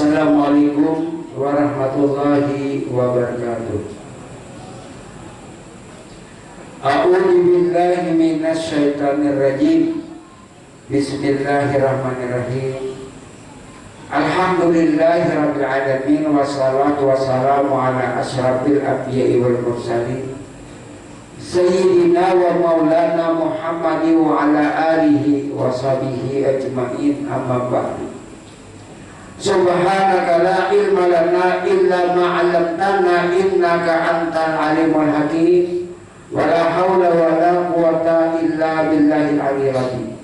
Assalamualaikum warahmatullahi wabarakatuh. A'udzu billahi minasy syaithanir rajim. Bismillahirrahmanirrahim. Alhamdulillahirabbil alamin wassalatu wassalamu ala asyrafil anbiya'i wal mursalin sayyidina wa maulana Muhammadin wa ala alihi wa sahbihi ajmain, amma ba'du. Subhanaka la ilma lana illa ma 'allamtana innaka antal alimul hakim. Wala haula wala quwata illa billahil aliyyil azim.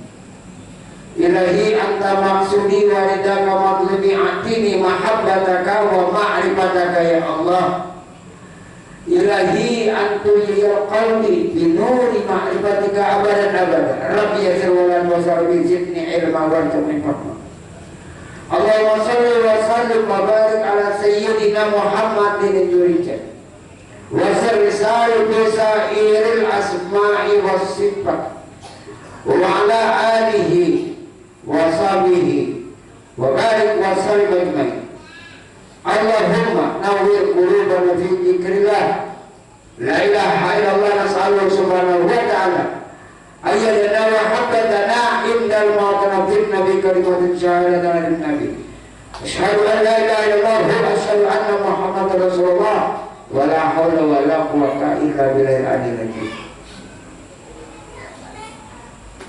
Ilahi anta maksudi wa ridaka matlubi atini mahabbataka wa ma'rifataka ya Allah. Ilahi antu ya qalbi bi nuri ma'rifatika abadan abada. Rabbi yassir wa la tu'assir zidni ilma warzuqni fahma. Allahumma shalli wa sallim wa barik ala sayyidina Muhammadin al-Jurijah wa sirri sairil asma'i was sifat wa ala alihi wa sahbihi wa barik wa sallim ajmain. Allahumma nawwir qulubana fi dzikrillah. La ilaha illallah, nas'aluhu subhanahu wa ta'ala ayyadana wa habbatana indal mawtana bin nabi kalimatin syahadatan lin nabi. Asyhadu an la ilaha illallah wa asyhadu anna Muhammadar Rasulullah wa la haula wa la quwwata illa billahil aliyyil azim.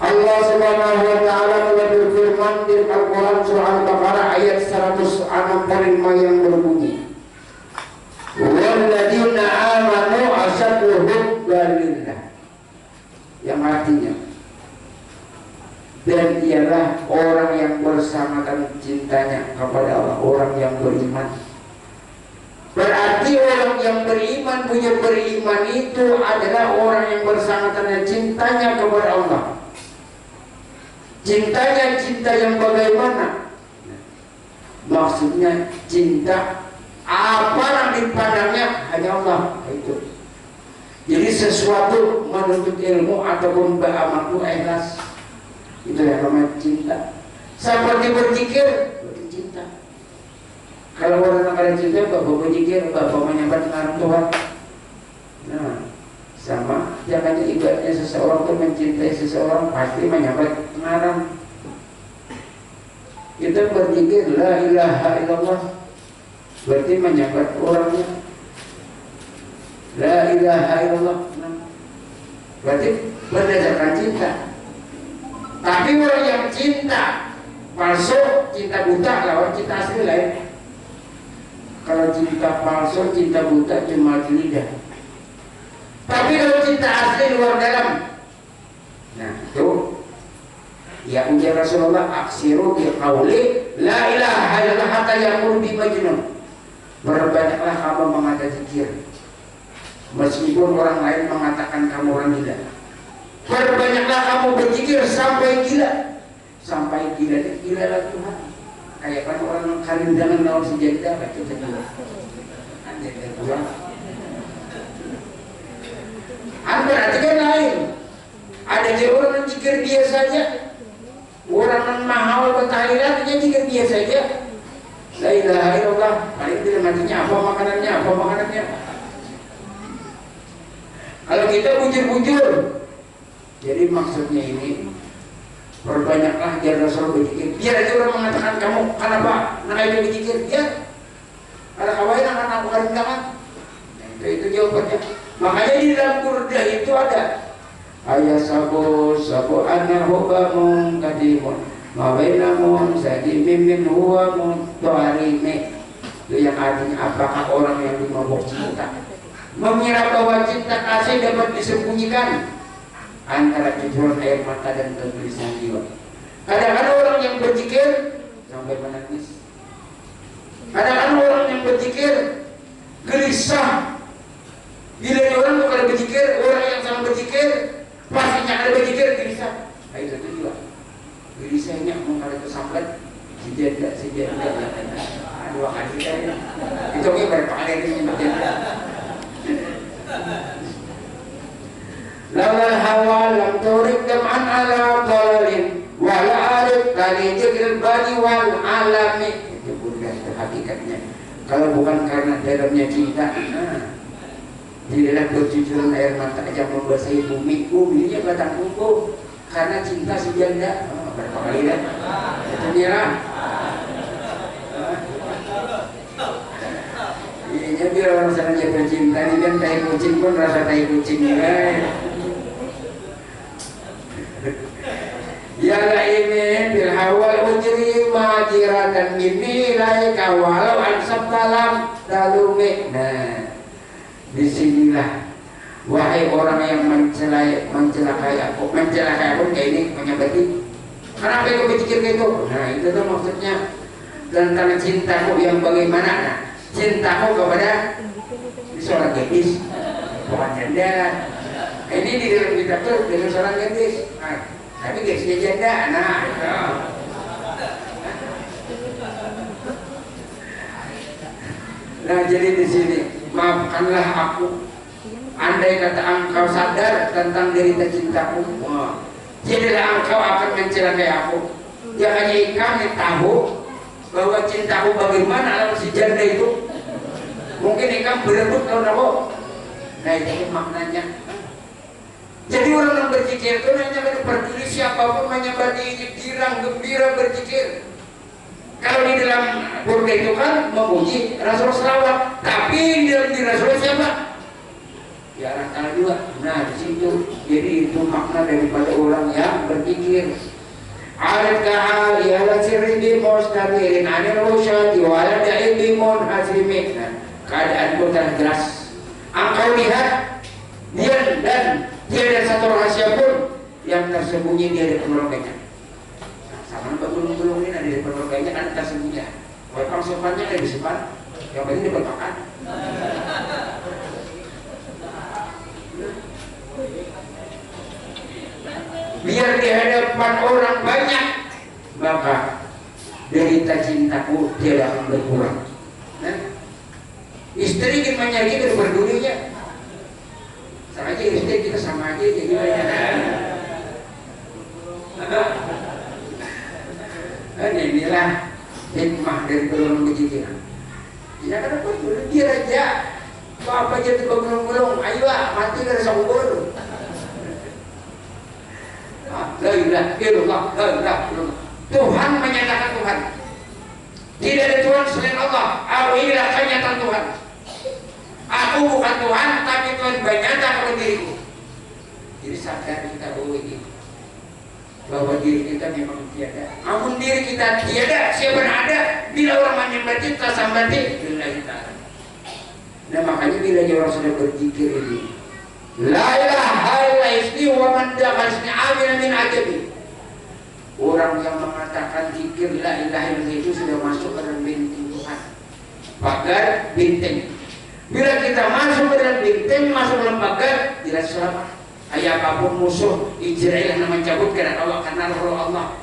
Allah subhanahu wa ta'ala telah berfirman di Al-Quran surah Al-Baqarah ayat 165 yang berbunyi, walladzina amanu asyaddu hubban lillah, yang artinya dan ialah orang yang bersamakan cintanya kepada Allah, orang yang beriman. Berarti orang yang beriman, punya beriman itu adalah orang yang bersamakan cintanya kepada Allah. Cintanya cinta yang bagaimana? Maksudnya cinta apa yang dipandangnya hanya Allah, itu. Jadi sesuatu menuntut ilmu ataupun beramal itu ikhlas, itu yang namanya cinta. Seperti berzikir, berarti cinta. Kalau orang ada cinta, bapak berzikir, bapak menyembah dengan Tuhan. Nah, sama jangan ibaratnya seseorang itu mencintai seseorang pasti menyembah ngarang. Kita berzikir la ilaha illallah berarti menyembah orangnya. La ilaha illallah berarti berdasarkan cinta. Tapi orang yang cinta palsu, cinta buta, lawan cinta asli lain. Kalau cinta palsu, cinta buta cuma di lidah. Tapi kalau cinta asli luar dalam, nah itu ya ujar Rasulullah, aksiru bi qauli la ilaha illallah hatta yaqulu bi majnun. Berbanyaklah kamu mengatakan zikir meskipun orang lain mengatakan kamu orang gila. Berbanyaklah kamu berzikir sampai gila. Sampai gila itu gila lah Tuhan. Kayak kan orang karindangan lawan sejadah baca sejadah. Anjir Tuhan. Berarti kan lain. Ada je orang yang zikir dia saja, orang yang mahal bertahlilan dia zikir dia saja. La ilaha illallah. Paling tidak matinya apa makanannya. Kalau kita bujur-bujur. Jadi maksudnya ini perbanyaklah jar Rasul berzikir. Biar aja orang mengatakan kamu kenapa nak itu berzikir dia. Ada kawain akan aku karindangan. Itu jawabannya. Makanya di dalam Burdah itu ada ayat sabu anahu bamun kadimun mabainamun sadimin min huwamun tuarime. Itu yang artinya apakah orang yang dimabuk cinta mengira bahwa cinta kasih dapat disembunyikan antara cucuran air mata dan kegelisahan jiwa. Kadang-kadang orang yang berzikir sampai menangis. Kadang-kadang orang yang berzikir gelisah. Bila orang bukan berzikir, orang yang sama berzikir pastinya ada berzikir gelisah. Nah, itu juga gelisahnya mengkali kesambet sejadah. Dua kali kita itu berapa kali ini sejadah. Lawal hawa lam turik jam'an ala dalalin wala arif kali jikril bani wal alami. Itu bukan terhadap hakikatnya. Kalau bukan karena dalamnya cinta, tidaklah bercucuran air mata yang membasahi bumi. Buminya batang kuku karena cinta si janda. Berapa kali dah? Itu nyerah. Iya, biar orang sana jatuh cinta, ini kan tai kucing pun rasa tai kucing ya laimi bil hawal ujri majiratan minni laika walau ansab dalam dalumi. Nah, disinilah wahai orang yang mencelakai aku kayak ini menyebati. Kenapa aku berpikir gitu? Nah, itu tuh maksudnya tentang cintaku yang bagaimana. Nah, cintaku kepada seorang gadis, bukan janda. Ini di dalam kitab tuh dengan seorang gadis. Tapi gadisnya janda, nah itu. Nah, jadi di sini maafkanlah aku. Andai kata engkau sadar tentang derita cintaku, jadilah engkau akan mencelakai aku. Jangan kami tahu bahwa cintaku bagaimana alam si janda itu. Mungkin ikan berebut tahun apa? Nah, itu maknanya. Jadi orang yang berzikir itu hanya peduli siapapun menyembah ini girang gembira berzikir. Kalau di dalam burda itu kan memuji Rasulullah selawat, tapi di dalam diri Rasulullah siapa? Ya orang juga. Nah, di situ jadi itu makna daripada orang yang berzikir. Alat kahal ialah sirri mustadirin anil rusyadi wala da'i munhasimin. Keadaan kita jelas. Engkau lihat dia dan tiada satu rahasia pun yang tersembunyi di ada penolaknya. Nah, sama belum ini ada di penolaknya kan tersembunyi. Kalau simpannya ada disimpan, yang penting dibelokkan. Biar di hadapan orang banyak, maka derita cintaku tidak akan berkurang. Nah, istri ingin menyakiti berdulinya. Sama aja istri kita sama aja jadi banyak. Dan inilah hikmah dari berulung kejikiran. Ya kan apa? Dia aja apa aja tuh gulung-gulung, ayolah mati dari sambur. La ilaha illallah, la ilaha illallah. Tuhan menyatakan Tuhan. Tidak ada Tuhan selain Allah. Aku inilah kenyataan Tuhan. Aku bukan Tuhan, tapi Tuhan bernyata kepada diriku. Jadi sadar kita bahwa diri kita memang tiada. Namun diri kita tiada, siapa yang ada? Bila orang menyembah kita sambati, bila kita. Nah makanya bila orang sudah berzikir ini, la ilaha illallah wa man dakhasni amina min ajabi. Orang yang mengatakan zikir la ilaha illallah itu sudah masuk ke dalam benteng Tuhan. Pagar benteng. Bila kita masuk ke dalam benteng, masuk dalam pagar, tidak selamat. Ayah apapun musuh, Israel yang mencabut karena Allah, karena roh Allah.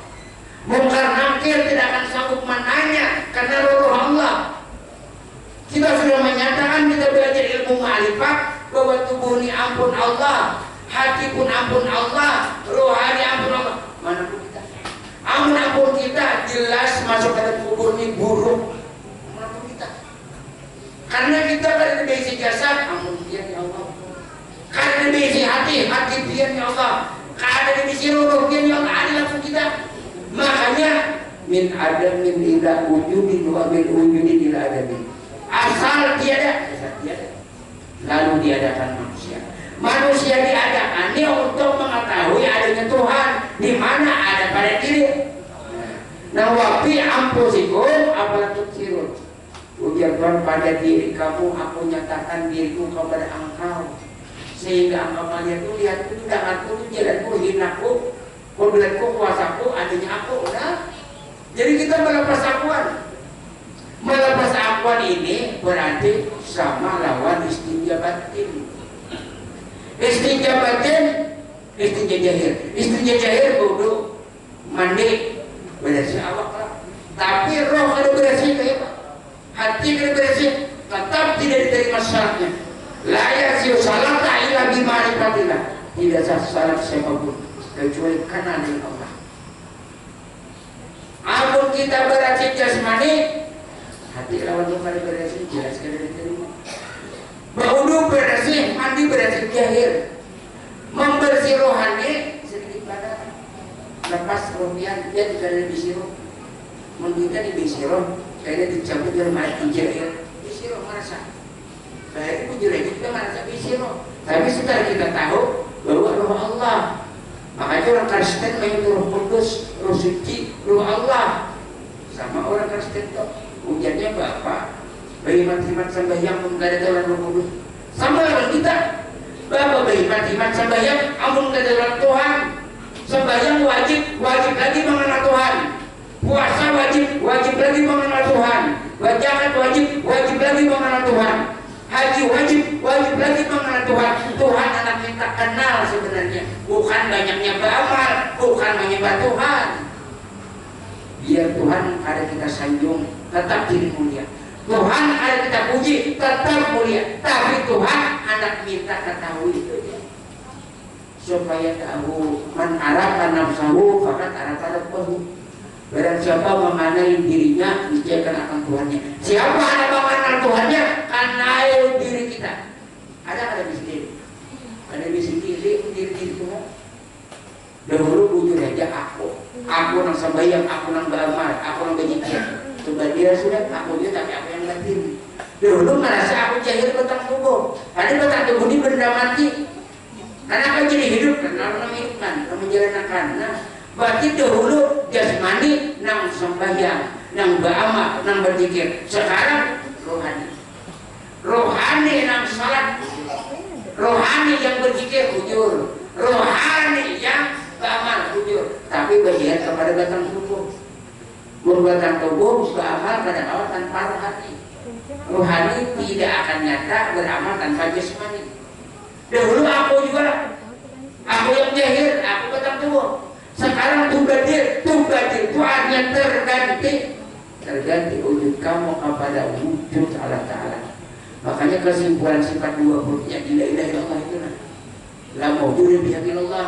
Mungkar nakir tidak akan sanggup menanya karena roh Allah. Kita sudah menyatakan, kita belajar ilmu ma'rifat bahwa tubuh ini ampun Allah, hati pun ampun Allah, rohani ampun Allah. Mana pun kita, ampun kita jelas masuk ke dalam kubur ini buruk. Mana pun kita, karena kita pada basic jasad, ampun dia ya Allah. Karena basic hati dia ya Allah. Karena basic roh dia ya Allah. Ada langsung kita. Makanya min adamin ila wujudin wa min wujudin ila adamin. Asal tiada, lalu diadakan manusia. Manusia diadakan ini untuk mengetahui adanya Tuhan. Di mana ada pada diri. Nah, wafi ampusikum apalah tuksirun. Ujar Tuhan pada diri kamu, aku nyatakan diriku kepada engkau. Sehingga engkau melihat itu, lihat itu, dengarku, jalanku, hinaku, kodratku, kuasaku, adanya aku. Udah. Jadi kita melepas akuan. Melepas akuan ini berarti sama lawan istinja batin. Istinja batin, istinja jahir. Istinja jahir bodoh, mandi, bersih awak lah. Tapi roh ada bersih kayak apa? Hati ada bersih, tetap tidak diterima syaratnya. Layak siu salat tak ilah bima'rifatillah. Tidak sah salat siapapun kecuali karena dari Allah. Amun kita berarti jasmani, Hati lawan luka beresin jelas kada diterima. Berwudu beresin, mandi beresin jahil. Membersih rohani sedikit pada lepas rohian dia tidak ada bisiro. Membina di bisiro, kayaknya dicabut dari mati jahil. Bisiro merasa. Saya itu jujur aja kita merasa bisiro. Tapi setelah kita tahu bahwa roh Allah, makanya orang Kristen main roh kudus, roh suci, roh Allah. Sama orang Kristen tuh ujarnya Bapak beriman sembahyang pun gak ada Tuhan Roh Kudus. Sama dengan kita, Bapak beriman sembahyang ampun gak ada Tuhan Tuhan. Sembahyang wajib lagi mengenal Tuhan. Puasa wajib lagi mengenal Tuhan. Zakat wajib lagi mengenal Tuhan. Haji wajib lagi mengenal Tuhan. Tuhan anak kita kenal sebenarnya, bukan banyaknya beramal, bukan menyembah Tuhan. Biar Tuhan ada kita sanjung, tetap diri mulia. Tuhan ada kita puji, tetap mulia. Tapi Tuhan anak minta ketahui itu dia. Supaya tahu man arafa nafsahu faqad arafa rabbahu. Barang siapa mengenai dirinya, niscaya akan Tuhannya. Siapa yang mengenal Tuhannya, kenal diri kita. Ada bisik diri Tuhan. Dahulu bujur aja aku nang sembahyang, aku nang beramal, aku nang berzikir. Coba dia sudah aku dia tapi aku yang batin. Dahulu merasa aku jahil batang tubuh. Ada batang tubuh ini benda mati. Karena aku jadi hidup karena orang menghidupkan, menjalankan. Nah, berarti dahulu jasmani nang sembahyang, nang beramal, nang berzikir. Sekarang rohani nang salat, rohani yang berzikir jujur, rohani yang beramal jujur, tapi bagian kepada batang tubuh. Batang tubuh beramal pada awal tanpa rohani. Rohani tidak akan nyata beramal tanpa jasmani. Dahulu aku juga, aku yang jahil, aku batang tubuh. Sekarang tubadir Tuhannya terganti wujud kamu kepada wujud Allah Ta'ala. Makanya kesimpulan sifat 20 yang la ilaha illallah itu la mawjudun bihaqqillah.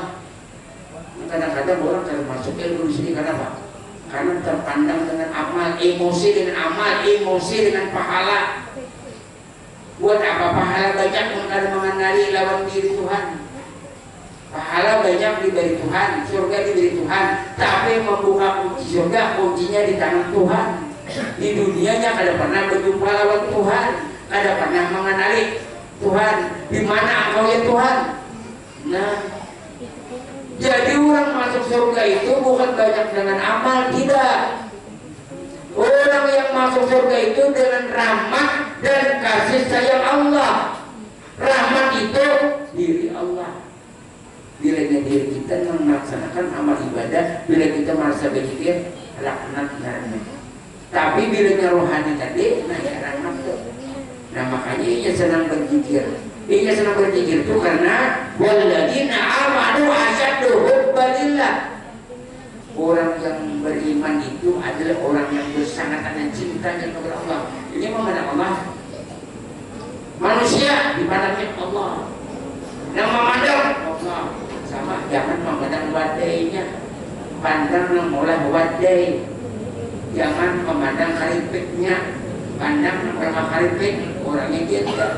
Kadang-kadang orang termasuk ilmu di sini kenapa? Karena terpandang dengan amal, emosi dengan pahala. Buat apa pahala banyak mengenali lawan diri Tuhan? Pahala banyak diberi Tuhan, surga diberi Tuhan, tapi membuka kunci surga, kuncinya di tangan Tuhan. Di dunianya kada pernah berjumpa lawan Tuhan, kada pernah mengenali Tuhan. Di mana engkau ya Tuhan? Nah, jadi orang masuk surga itu bukan banyak dengan amal, tidak. Orang yang masuk surga itu dengan rahmat dan kasih sayang Allah. Rahmat itu diri Allah. Bila diri kita melaksanakan amal ibadah, bila kita merasa berzikir, laknatnya. Tapi bila rohani tadi, nah ya rahmat itu. Nah makanya ia senang berzikir. Ia senang berzikir itu karena walladzina amanu asyaddu hubbalillah. Orang yang beriman itu adalah orang yang sangat cintanya kepada Allah. Ini memandang Allah. Manusia dipandangnya Allah. Yang memandang Allah sama, jangan memandang wadainya, pandang yang mulai wadai. Jangan memandang karipiknya, pandang orang karipik, orangnya dia tidak.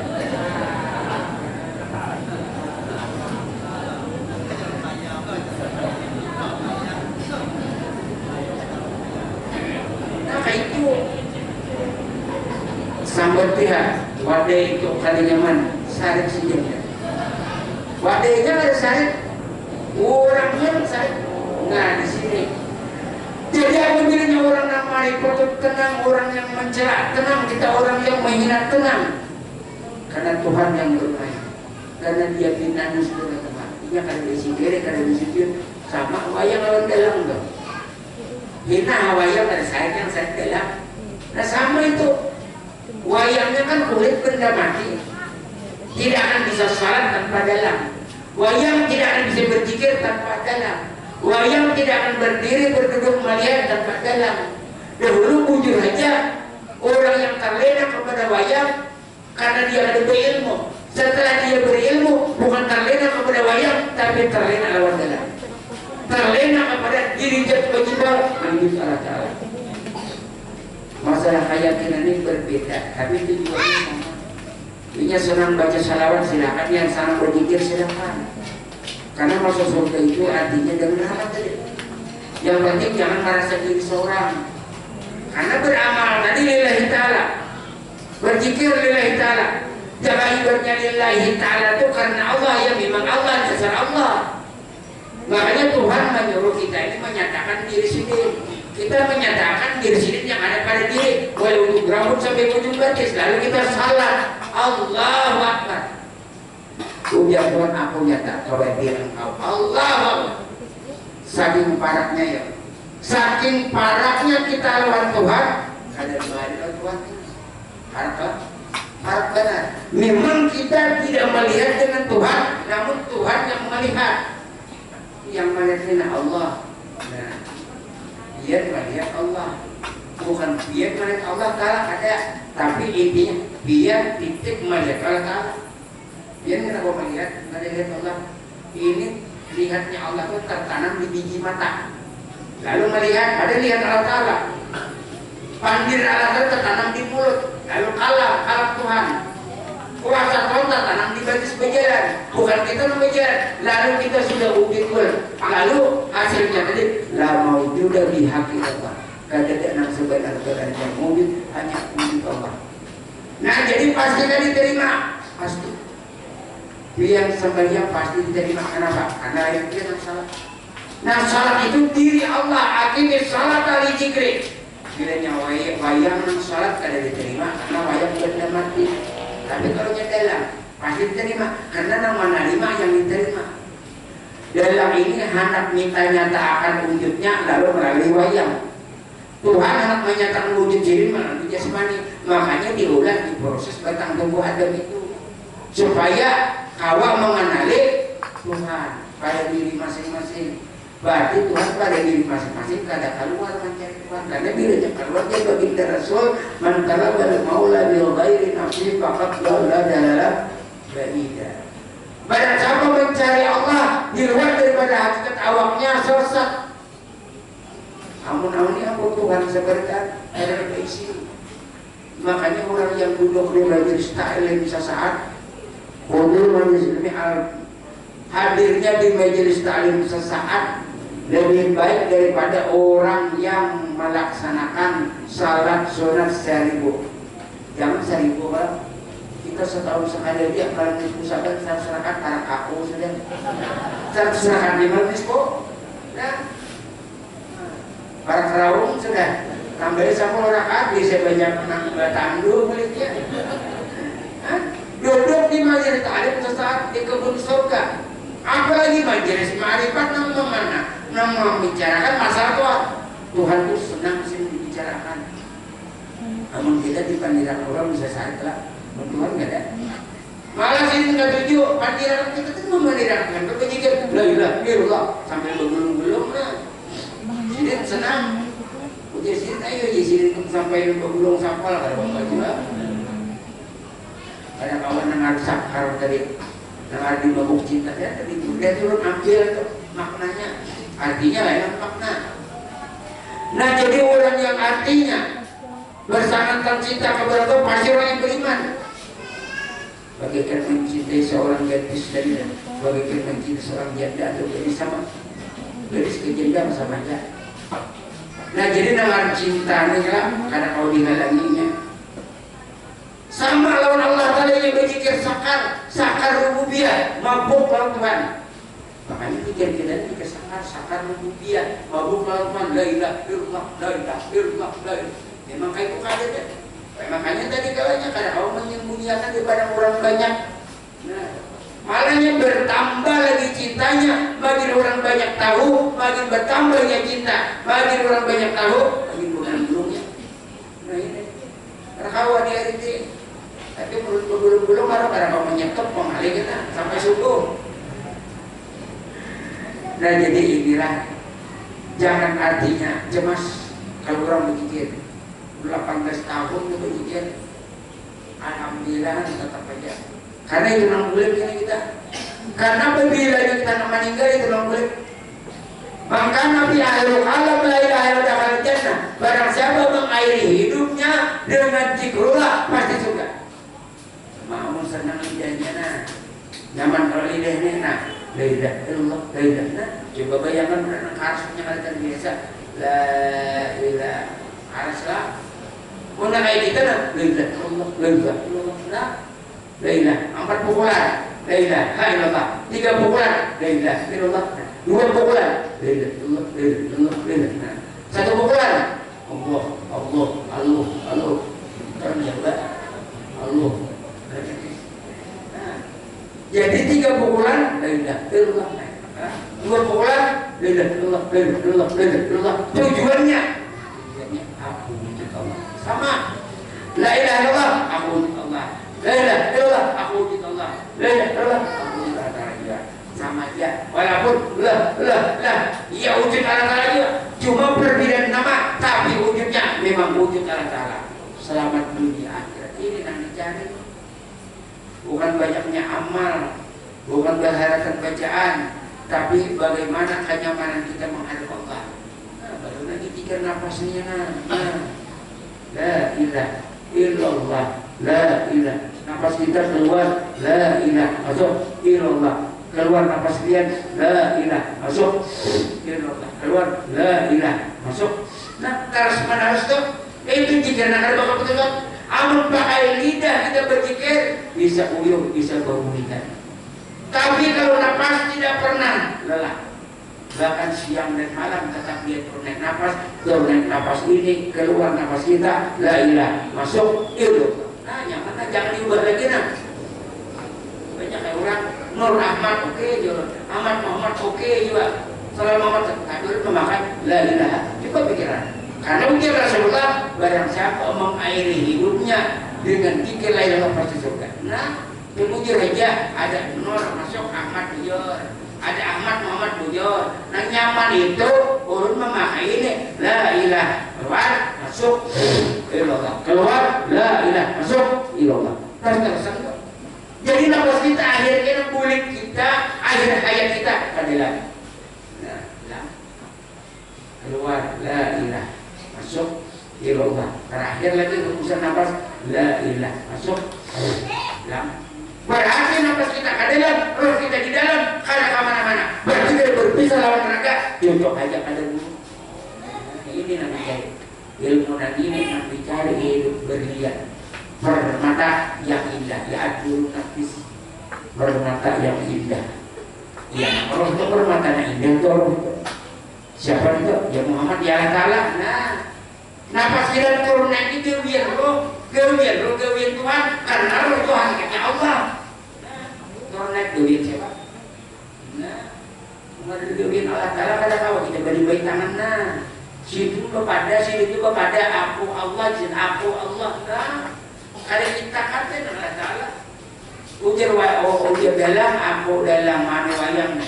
Itu sambat pihak wadai itu kali nyaman sarik sejauhnya wadainya ada sarik orangnya sarik. Nah di sini jadi apabila orang namanya itu tenang, orang yang mencela tenang, kita orang yang menghina tenang, karena Tuhan yang bermain, karena dia bintang sudah teman dia akan disikir, karena disikir sama wayang lawan dalam dong. Hina wayang ada sayap yang saya dalam. Nah sama itu wayangnya kan kulit benda mati, tidak akan bisa salat tanpa dalam. Wayang tidak akan bisa berzikir tanpa dalam. Wayang tidak akan berdiri berduduk melihat tanpa dalam. Dahulu bujur aja orang yang terlena kepada wayang karena dia ada berilmu. Setelah dia berilmu bukan terlena kepada wayang, tapi terlena lawan dalam. Terlena kepada diri jatuh berjibar menurut Allah Ta'ala. Masalah keyakinan ini berbeda, tapi tujuannya sama. Yang senang baca salawat silakan, yang senang berzikir silakan. Karena masuk surga itu artinya dari neraka tadi. Yang penting jangan merasa diri seorang. Karena beramal tadi lillahi ta'ala, berzikir lillahi ta'ala, jaga ibadahnya lillahi ta'ala itu karena Allah, ya memang Allah, dasar Allah. Makanya Tuhan menyuruh kita ini menyatakan diri sendiri. Kita menyatakan diri sendiri yang ada pada diri, mulai ujung rambut sampai ujung batis. Lalu kita salat, Allahu Akbar. Ujar Tuhan, aku nyata kepada engkau, Allahu Akbar. Saking paraknya ya, saking paraknya kita lawan Tuhan. Ada dua hari lawan Tuhan. Parak benar. Memang kita tidak melihat dengan Tuhan, namun Tuhan yang melihat. Yang melihatnya Allah. Nah, biar melihat Allah, bukan biar melihat Allah Ta'ala ada, tapi intinya biar titik melihat Allah Ta'ala. Biar kita melihat Allah. Ini lihatnya Allah itu tertanam di biji mata. Lalu melihat, ada lihat Allah Ta'ala. Pandir Allah Ta'ala tertanam di mulut. Lalu kalap Tuhan. Kuasa Tuhan tertanam di batis berjalan. Bukan kita berjalan. Lalu kita sudah ubikul. Lalu hasilnya tadi la maujuda bi haqiqatan. Kada nang sebenar-benarnya wujud hanya wujud Allah. Nah, jadi pasti kan diterima. Pasti. Yang sembahyang pasti diterima. Kenapa? Karena itu yang salat. Nah, salat itu diri Allah. Akhirnya salat ali zikri. Kiranya wayang nang salat kada diterima karena wayang sudah mati. Tapi kalau dalam pasti diterima karena nama menerima yang diterima. Dalam ini hendak minta nyatakan wujudnya lalu melalui wayang. Tuhan hendak menyatakan wujud diri melalui jasmani. Makanya diulang di proses batang tubuh Adam itu supaya kawa mengenali Tuhan pada diri masing-masing. Berarti Tuhan pada diri masing-masing kada keluar mencari Tuhan. Karena bilanya keluar dia baginda Rasul man talabal maula bil ghairi nafsi faqad dhalla dalalah ba'ida. Barang siapa mencari Allah di luar daripada hakikat awaknya sesat. Amun-amun ini aku Tuhan seberkan ada keisi. Makanya orang yang duduk di majelis ta'lim sesaat, hudur majelis ilmi hadirnya di majelis ta'lim sesaat lebih baik daripada orang yang melaksanakan salat sunat 1000. Jangan 1000 Pak. Kita setahun sekali dia kalau diusahakan serahkan para aku sudah. Serahkan di majlis kok. Nah, para kerawung sudah. Tambah 10 rakaat bisa banyak tandu miliknya. Duduk di majelis ta'lim sesaat di kebun surga. Apalagi majelis ma'rifat nama mana? Nama membicarakan masalah Tuhan. Tuhan itu senang sih dibicarakan. Namun kita di pandiran orang bisa saat lah. Tuhan nggak ada. Malah sini nggak tujuh pandiran kita tuh memandirankan. Berpikir la ilaha illallah sampai bergulung-gulung nah. Jadi senang. Ujar sini ayo sini sampai bergulung sapal ada bapak juga. Ada kawan yang harus sakar tadi. Yang ada di mabuk cinta ya tadi dia turun ambil tuh maknanya. Artinya lain makna. Nah, jadi orang yang artinya bersangat cinta kepada Allah pasti orang yang beriman. Bagaikan mencintai seorang gadis dan bagaikan mencintai seorang janda atau gadis sama gadis ke janda sama aja. Nah, jadi nama cintanya lah karena kau dihalanginya. Sama lawan Allah Ta'ala yang berzikir sakar rububiyah, mabuk lawan Tuhan. Makanya pikir kita ini sakar rububiyah, mabuk lawan Tuhan, la ilaha illallah, la ilaha illallah, la ilaha. Memang kayak itu kaget ya. Makanya tadi kalanya karena kau menyembunyikan daripada orang banyak. Nah, malahnya bertambah lagi cintanya, makin orang banyak tahu, makin bertambahnya cinta, makin orang banyak tahu, makin bulan-bulannya. Nah ini, terkawa di hari ini. Tapi belum karena kau menyekep pengali kita sampai subuh. Nah jadi inilah, jangan artinya cemas kalau orang berpikir 18 tahun itu berpikir alhamdulillah tetap aja. Karena itu 6 bulan ini kita. Karena bila kita nak meninggal itu 6 bulan. Maka Nabi akhirul alam la ilaha illallah jannah. Barang siapa mengakhiri hidupnya dengan zikrullah pasti suka. Mau senang lidahnya nyaman kalau lidahnya la ilaha illallah, la ilaha. Coba bayangkan benar harusnya kalian biasa la ilaha haruslah. Mana kayak kita la ilaha illallah, la ilaha illallah. La ilaha 4 pukulan, la ilaha illallah. 3 pukulan, la ilaha illallah. 2 pukulan, la ilaha illallah, la ilaha illallah, la ilaha. 1 pukulan, Allah, Allah, Allah, Allah. Ternyata Allah. Jadi 3 pukulan, la ilaha illallah. 2 pukulan, la ilaha illallah, la ilaha illallah, la ilaha illallah. Tujuannya aku wujud Allah. Sama. La ilaha illallah, aku wujud Allah. La ilaha illallah, aku wujud Allah. La ilaha illallah, aku wujud Allah. Sama aja. Walaupun ya wujud Allah juga. Cuma perbedaan nama, tapi wujudnya memang wujud Allah. Selamat dunia akhirat ini yang dicari. Bukan banyaknya amal, bukan berharapkan bacaan, tapi bagaimana kenyamanan kita menghadap Allah. Baru lagi 3 nafasnya. La ilaha illallah, la ilaha. Nafas kita keluar, la ilaha, masuk illallah. Keluar nafas kalian, la ilaha, masuk illallah. Keluar, la ilaha, masuk. Nah, terus menerus tuh, itu 3 nakal bakal betul. Amun pakai lidah kita berzikir bisa uyuh, bisa berhubungan. Tapi kalau nafas tidak pernah lelah. Bahkan siang dan malam tetap dia naik nafas, naik nafas ini, keluar nafas kita, la ilaha, masuk illallah. Nah, yang mana jangan diubah lagi nah. Banyak kayak orang Nur Ahmad oke juga, Ahmad Muhammad oke juga. Selama Muhammad tapi memakai la ilaha. Coba pikiran. Karena mungkin Rasulullah barang siapa mengairi hidupnya dengan zikir la ilaha pasti surga. Nah, kemudian aja ada Nur masuk Ahmad bujur, ada Ahmad Muhammad bujur. Nah nyaman itu ulun memakai ini la ilaha, keluar masuk ilallah, keluar la ilaha masuk ilallah. Terus jadi nafas kita akhirnya kulit kita, akhir hayat kita adalah nah, keluar la ilaha masuk ilallah. Terakhir lagi urusan nafas la ilaha masuk dalam. Berarti nafas kita ke dalam, roh kita di dalam, kada kemana-mana. Berarti kita berpisah lawan raga. Contoh aja pada dulu. Ini namanya ilmu dan ini yang dicari hidup berlian. Bermata yang indah, ya adul nafis. Bermata yang indah. Ya, roh itu bermata yang indah itu roh. Siapa itu? Ya Muhammad ya Allah Ta'ala. Nah, nafas kita turun naik itu biar roh, kewian Tuhan, karena roh itu hakikatnya Allah. Nah, turun naik kewian siapa? Nah, mengenai kewian Allah Ta'ala kada tahu kita beri baik tangan. Nah, situ kepada aku Allah, jin aku Allah. Nah, kada kita kata Allah Ta'ala. Ujar dalam, aku dalam mana wayang.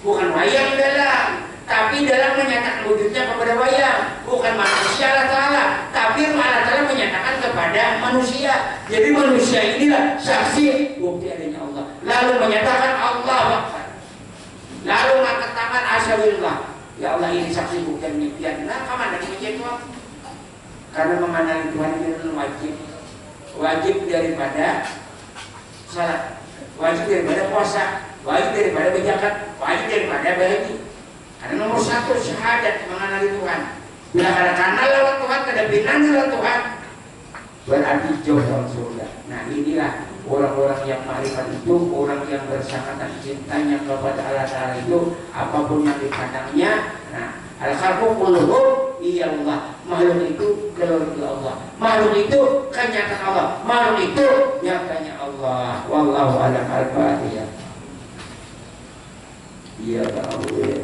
Bukan wayang dalam, tapi dalam menyatakan wujudnya kepada wayang, bukan manusia Allah Ta'ala, tapi Allah Ta'ala menyatakan kepada manusia. Jadi manusia inilah saksi bukti adanya Allah. Lalu menyatakan Allah Akbar. Lalu angkat tangan asyhadulillah. Ya Allah ini saksi bukti demikian. Nah, kemana demikian Tuhan? Karena mengenali Tuhan itu wajib daripada salat, wajib daripada puasa, wajib daripada berzakat, wajib daripada berhaji. Karena nomor 1 syahadat mengenali Tuhan. Bila karena lewat Tuhan, kada binan lewat Tuhan, berarti jauh dari surga. Nah inilah orang-orang yang makrifat itu, orang yang bersangkatan cintanya kepada Allah Ta'ala itu, apapun yang dipandangnya. Nah, al-khalqu kulluhum iya Allah. Makhluk itu keluar Allah. Makhluk itu kenyataan Allah. Makhluk itu nyatanya Allah. Wallahu a'lam. Al-Fatihah. Iya, Pak.